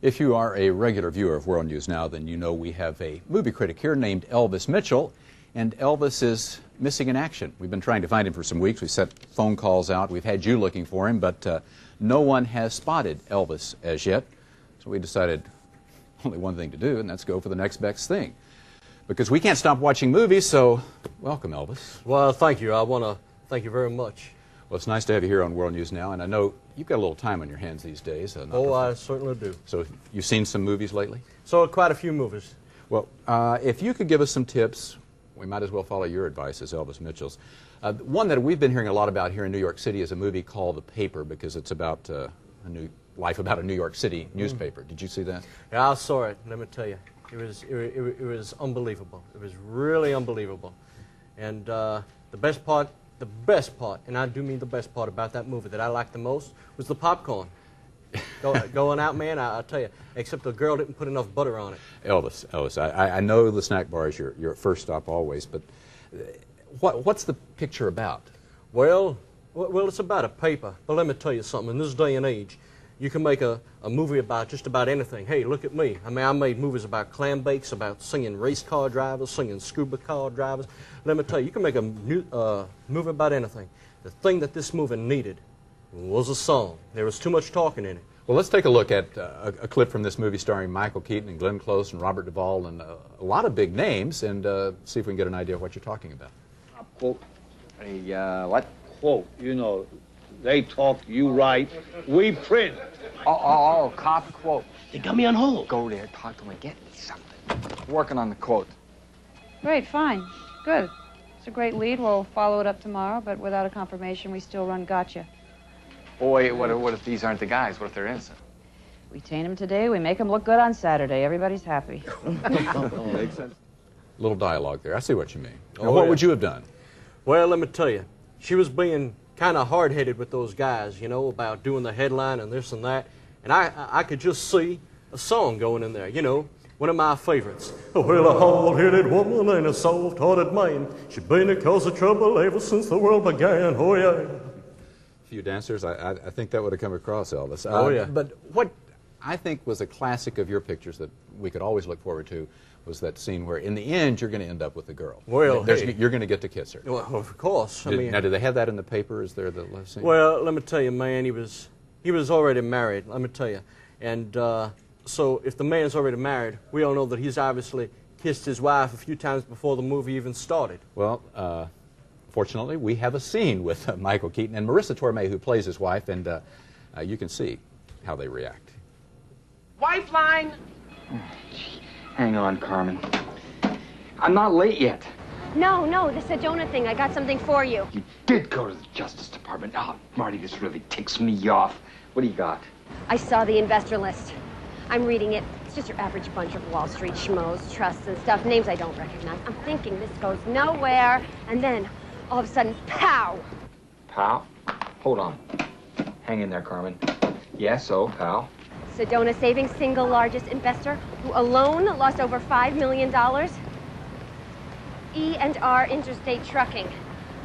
If you are a regular viewer of World News Now, then you know we have a movie critic here named Elvis Mitchell, and Elvis is missing in action. We've been trying to find him for some weeks. We've sent phone calls out. We've had you looking for him, but no one has spotted Elvis as yet. So we decided only one thing to do, and that's go for the next best thing. Because we can't stop watching movies, so welcome, Elvis. Well, thank you. I want to thank you very much. Well, it's nice to have you here on World News Now, and I know you've got a little time on your hands these days. Oh, I certainly do. So you've seen some movies lately? So quite a few movies. Well, if you could give us some tips, we might as well follow your advice as Elvis Mitchell's. One that we've been hearing a lot about here in New York City is a movie called The Paper, because it's about a New York City newspaper. Did you see that? Yeah, I saw it. Let me tell you, it was unbelievable. It was really unbelievable. And the best part, and I do mean the best part about that movie that I liked the most, was the popcorn. Going out, man, I'll tell you, except the girl didn't put enough butter on it. Elvis, I know the snack bar is your first stop always, but what's the picture about? Well, it's about a paper. But let me tell you something. In this day and age, you can make a movie about just about anything. Hey, look at me. I mean, I made movies about clam bakes, about singing race car drivers, singing scuba car drivers. Let me tell you, you can make a movie about anything. The thing that this movie needed was a song. There was too much talking in it. Well, let's take a look at a clip from this movie starring Michael Keaton and Glenn Close and Robert Duvall and a lot of big names, and see if we can get an idea of what you're talking about. Quote, what? Quote, you know, they talk, you write, we print. Oh, cop quote. They got me on hold. Go there, talk to them, and get me something. Working on the quote. Great, fine, good. It's a great lead. We'll follow it up tomorrow, but without a confirmation, we still run gotcha. Boy, what if these aren't the guys? What if they're innocent? We taint them today, we make them look good on Saturday. Everybody's happy. Makes sense. Little dialogue there. I see what you mean. Now, Oh, what yeah. would you have done? Well, let me tell you, she was being kind of hard-headed with those guys, you know, about doing the headline and this and that. And I could just see a song going in there, you know, one of my favorites. Well, a hard-headed woman and a soft-hearted man, she's been a cause of trouble ever since the world began. Oh, yeah. Few dancers, I think that would have come across, Elvis. Oh, yeah. But what I think was a classic of your pictures that we could always look forward to was that scene where, in the end, you're going to end up with the girl. Well, hey. You're going to get to kiss her. Well, of course. Now, do they have that in the paper? Is there the last scene? Well, let me tell you, man, he was already married, let me tell you. And so if the man's already married, we all know that he's obviously kissed his wife a few times before the movie even started. Well, fortunately, we have a scene with Michael Keaton and Marissa Tomei, who plays his wife, and you can see how they react. Wife line. Hang on, Carmen. I'm not late yet. No, the Sedona thing. I got something for you. You did go to the Justice Department. Oh, Marty, this really ticks me off. What do you got? I saw the investor list. I'm reading it. It's just your average bunch of Wall Street schmoes, trusts and stuff, names I don't recognize. I'm thinking this goes nowhere, and then all of a sudden, pow! Pal? Hold on. Hang in there, Carmen. Yes, pal. Sedona Savings, single largest investor, who alone lost over $5 million. E&R Interstate Trucking.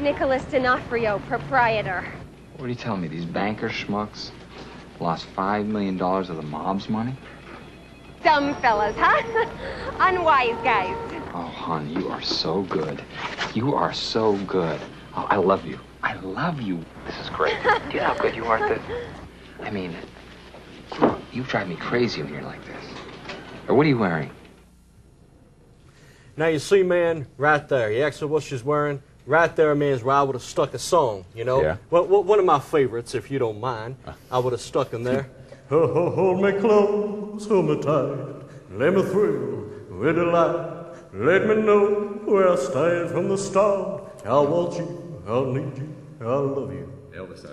Nicholas D'Onofrio, proprietor. What are you telling me? These banker schmucks lost $5 million of the mob's money? Dumb fellas, huh? Unwise guys. Oh, hon, you are so good. You are so good. Oh, I love you. I love you. This is great. Do you know how good you are at this? I mean, you drive me crazy when you're like this. Or what are you wearing? Now, you see, man, right there. You asked her what she's wearing. Right there, man, is where I would have stuck a song, you know? Yeah. Well, one of my favorites, if you don't mind, I would have stuck in there. Hold me close, hold me tight, let me through with delight. Let me know where I stand from the start. I want you, I need you, I love you. Elvis,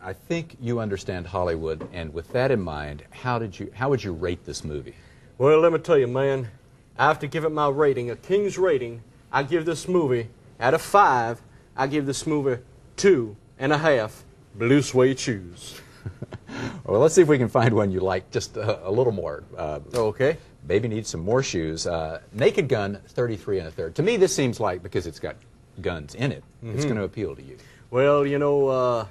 I think you understand Hollywood, and with that in mind, how would you rate this movie? Well, let me tell you, man, I have to give it my rating, a king's rating. I give this movie, out of 5, I give this movie 2.5 blue suede shoes. Well, let's see if we can find one you like just a little more. Okay. Baby needs some more shoes. Naked Gun, 33 1/3. To me, this seems like, because it's got guns in it, it's going to appeal to you. Well, you know,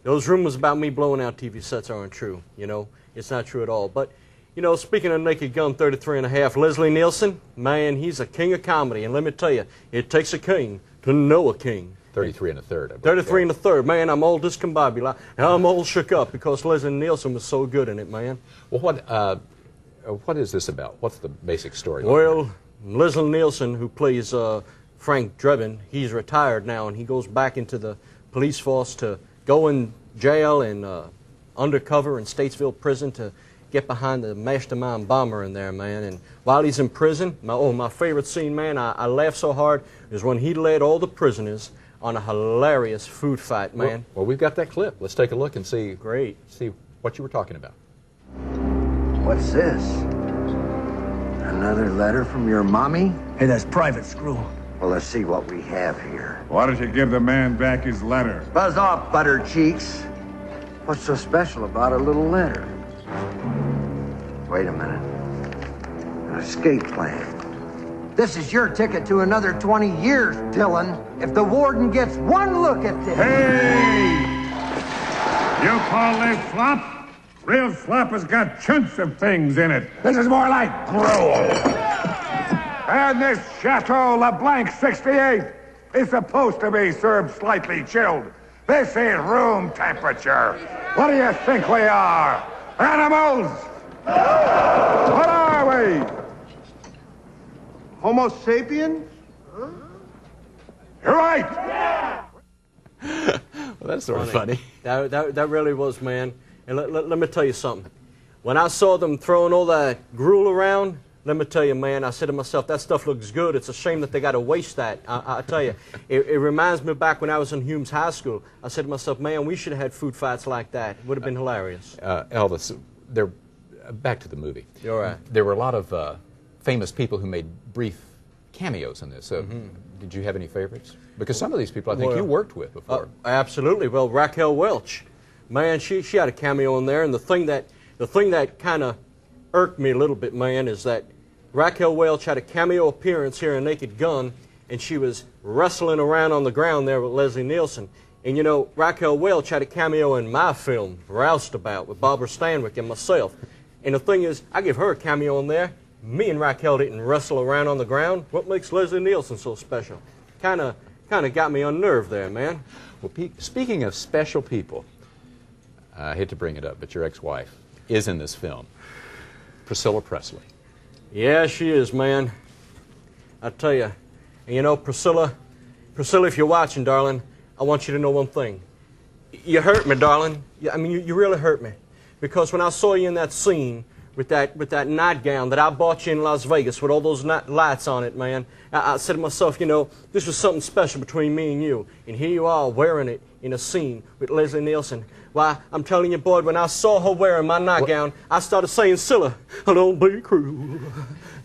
those rumors about me blowing out TV sets aren't true, you know. It's not true at all. But You know, speaking of Naked Gun 33 and a half, Leslie Nielsen, man, he's a king of comedy. And let me tell you, it takes a king to know a king. 33 and a third. 33 and a third. Man, I'm all discombobulated. I'm all shook up because Leslie Nielsen was so good in it, man. Well, what is this about? What's the basic story? Well, Leslie Nielsen, who plays Frank Drebin, he's retired now, and he goes back into the police force to go in jail and undercover in Statesville prison to get behind the mastermind bomber in there, man. And while he's in prison, my favorite scene, man, I laugh so hard, is when he led all the prisoners on a hilarious food fight, man. Well, we've got that clip. Let's take a look and see. Great. See what you were talking about. What's this? Another letter from your mommy? Hey, that's private, Screw. Well, let's see what we have here. Why don't you give the man back his letter? Buzz off, butter cheeks. What's so special about a little letter? Wait a minute. An escape plan. This is your ticket to another 20 years, Dylan. If the warden gets one look at this... Hey! You call this slop? Real slop has got chunks of things in it. This is more like gruel. And this Chateau LeBlanc 68 is supposed to be served slightly chilled. This ain't room temperature. What do you think we are? Animals? What are we? Homo sapiens? Huh? You're right. Yeah. Well, that's sort of funny. That really was, man. And let me tell you something. When I saw them throwing all that gruel around, let me tell you, man, I said to myself, that stuff looks good. It's a shame that they got to waste that. I tell you, it reminds me back when I was in Humes High School. I said to myself, man, we should have had food fights like that. It would have been hilarious. Elvis, back to the movie. You're right. There were a lot of famous people who made brief cameos in this. Did you have any favorites? Because some of these people I think you worked with before. Absolutely. Well, Raquel Welch, man, she had a cameo in there, and the thing that kind of irked me a little bit, man, is that Raquel Welch had a cameo appearance here in Naked Gun, and she was wrestling around on the ground there with Leslie Nielsen. And you know, Raquel Welch had a cameo in my film, Roustabout, with Barbara Stanwyck and myself. And the thing is, I give her a cameo in there. Me and Raquel didn't wrestle around on the ground. What makes Leslie Nielsen so special? Kind of got me unnerved there, man. Well, speaking of special people, I hate to bring it up, but your ex-wife is in this film, Priscilla Presley. Yeah, she is, man. I tell you. And you know, Priscilla, if you're watching, darling, I want you to know one thing. You hurt me, darling. I mean, you really hurt me. Because when I saw you in that scene with that nightgown that I bought you in Las Vegas with all those lights on it, man, I said to myself, you know, this was something special between me and you. And here you are wearing it in a scene with Leslie Nielsen. Why, I'm telling you, Boyd, when I saw her wearing my nightgown, I started saying, Scylla, don't be cruel.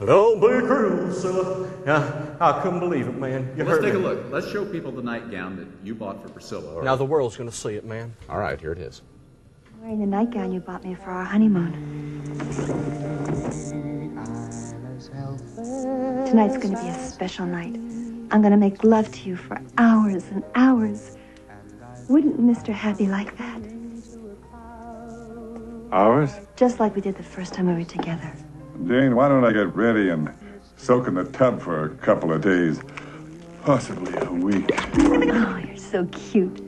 Don't be cruel, Scylla. I couldn't believe it, man. Let's take a look. Let's show people the nightgown that you bought for Priscilla. Now the world's going to see it, man. All right, here it is. I'm wearing the nightgown you bought me for our honeymoon. Tonight's going to be a special night. I'm going to make love to you for hours and hours. Wouldn't Mr. Happy like that? Ours? Just like we did the first time we were together. Jane, why don't I get ready and soak in the tub for a couple of days? Possibly a week. Oh, you're so cute.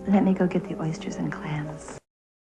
Let me go get the oysters and clams.